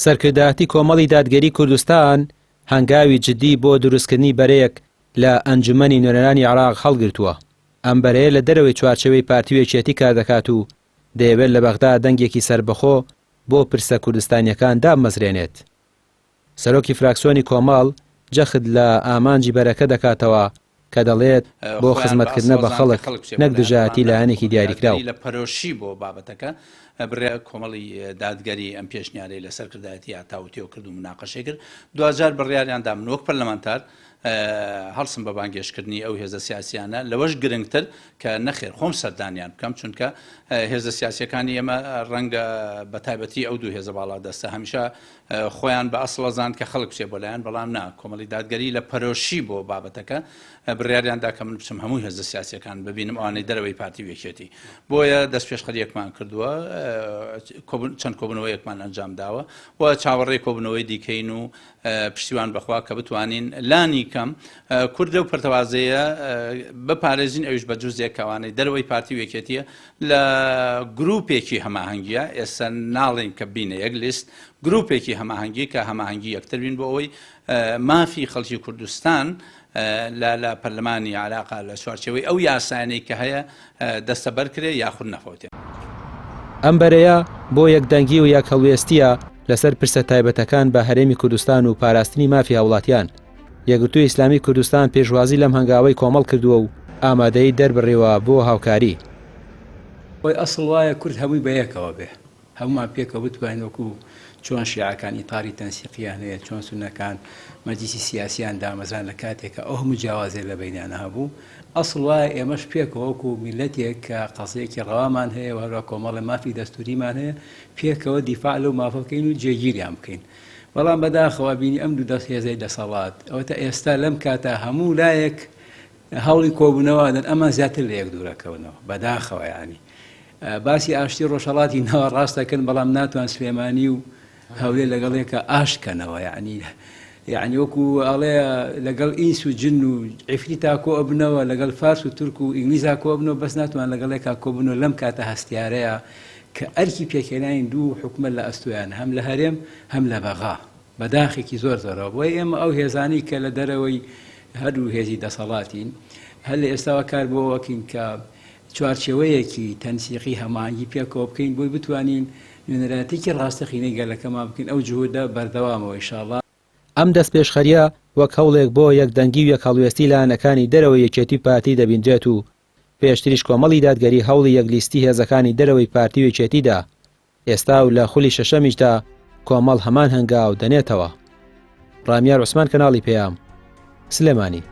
سەرکردایەتی کۆمەڵی دادگەری کوردستان هەنگاوی جددی بۆ دروستکردنی بەرەیەک لە ئەنجومەنی نوێنەرانی عێراق هەڵگرتووە. ئەم بەرەیە لە دەرەوەی چوارچەوەی پارتی وێچێتی کار دەکات و دەیەوێت لە بەغدا دەنگێکی سربەخۆ بۆ پرسە کوردستانیەکان دامەزرێنێت. سەرۆکی فراکسیۆنی کۆمەڵ جەخت لە ئامانجی بەرەکە دەکاتەوە کە دەڵێت بۆ خزمەتکردنە بە خەڵک نەک دژایەتی لایەنێکی دیاریکراو. لە پەرۆشی بۆ بابەتەکە بڕێ کۆمەڵی دادگەری ئەم پێشنیارەی لە سەرکردایەتی تاوتێو کرد و مناقەشەی کرد. دوجار بڕیاریان دامن وەک پەرلەمانتار هەڵسم بە بانگێشکردنی ئەو هێزە سیاسیانە لەوەش گرنگتر کە نەخێر خۆم سەردانیان بکەم چونکە هێزە سیاسیەکانی ئێمە ڕەنگە بە تایبەتی ئەو دوو هێزە باڵا دەستە هەمیشە خۆیان بە ئەسڵەزان کە خەڵک بچێ بۆ لایەن بەڵام نا کۆمەڵی دادگەری لە پەرۆشی بۆ بابەتەکە بڕیاریاندا کە من بچم هەموو هێزە سیاسیەکان ببینم ئەوانەی دەرەوەی پارتی وێکێتی بۆیە دەست پێشخەریەکمان کردووە چەند کۆبنەوەیەکمان ئەنجام داوە و چاوەڕێی کۆبنەوەی دیکەین و پشتیوان بەخوا کە بتوانین لانی کەم کوردە و پرتەوازەیە بپارێزین ئەوش بە جوزێک کەوانەی دەرەوەی پارتی وێکێتیە لە گروپێکی هەماهەنگیە ئێستا ناڵین کە بینە یەک لیست گروپێکی هەماهەنگی کە هەماهەنگی یەکتر بین بۆ ئەوەی مافی خەڵکی کوردستان لە پەرلەمانی عێراق لە چوارچەوەی ئەو یاسانەی کە هەیە دەستە بەرکرێ یاخود نەفەوتێ. ئەم بەرەیە بۆ یەکدەنگی و یەکهەڵوێستیە لەسەر پرسە تایبەتەکان بە هەرێمی کوردستان و پاراستنی مافی هاوڵاتیان. یەکگرتووی ئیسلامی کوردستان پێشوازی لەم هەنگاوەی کۆمەڵ کردووە و ئامادەی دەربڕێوە بۆ هاوکاری. ئەسڵ وایە کورد هەمووی بەیەکەوە بێ هەمومان پێکەوە بتوانین وەکو چۆن شیعەکان ئیتاری تەنسیقیان هەیە چۆن سونەکان مەجلیسی سیاسیان دامەزران لە کاتێکە ئەو هەموو جیاوازێک لە بەینیان هەبوو. ئەسڵ وایە ئێمەش پێکەوە وەکو میلەتێک کە قەزەیەکی ڕەوامان هەیە و هەروە کۆمەڵی مافی دەستوریمان هەیە پێکەوە دیفاع لەو مافە بکەین و جێگیریان بکەین. بەڵام بەداخەوە بینی ئەم دوو دەست هێزەی دەسەڵات ئەوەتە ئێستا لەم کاتە هەموو لایەک هەوڵی کۆبوونەوە دەن ئەمە زیاتر لە یەک دوورەکەونەوە بەداخەوە یانی باسی ئاشتی ڕۆژهەڵاتی ناوە ڕاستەکەن بەڵام ناتوان سلێمانی و هەولێ لەگەڵێکە ئاشکەنەوە یعنی وەکو ئەڵێ لەگەڵ ئینس و جن و عیفریتا کۆ ئەبنەوە لەگەڵ فارس و تورک و ئینگلیزا کۆ بنەوە بەس ناتوان لەگەڵێکا کۆبنەوە لەم کاتە هەستیارەیە کە ئەرکی پێکێنانی دوو حکومەت لە ئەستویان هەم لە هەرێم هەم لە بەغا بەداخێکی زۆر زۆرەوە بۆی ئێمە ئەو هێزانی کە لە دەرەوەی هەردوو هێزی دەسەڵاتین هەر لە ئێستاوە کار بۆ وەکین کە چوارچێوەیەکی تەنسیقی هەماهەنگی پێکەوە بکەین بۆی بتوانین نوێنەراتێکی ڕاستەقینەی گەلەکەمان بکەین ئەو جوهودە بەردەوامەوە ئینشاءڵڵا. ئەم دەست پێشخەریە وەک هەوڵێک بۆ یەکدەنگی و یەکهەڵوێستی لایەنەکانی دەرەوەی یەکێتی پارتی دەبینرێت و پێشتریش کۆمەڵی دادگەری هەوڵی یەکلیستی هێزەکانی دەرەوەی پارتی وێچێتیدا ئێستا و لە خولی شەشەمیشدا کۆمەڵ هەمان هەنگاو دەنێتەوە. ڕامیار عوسمان کەناڵی پێیام سلێمانی.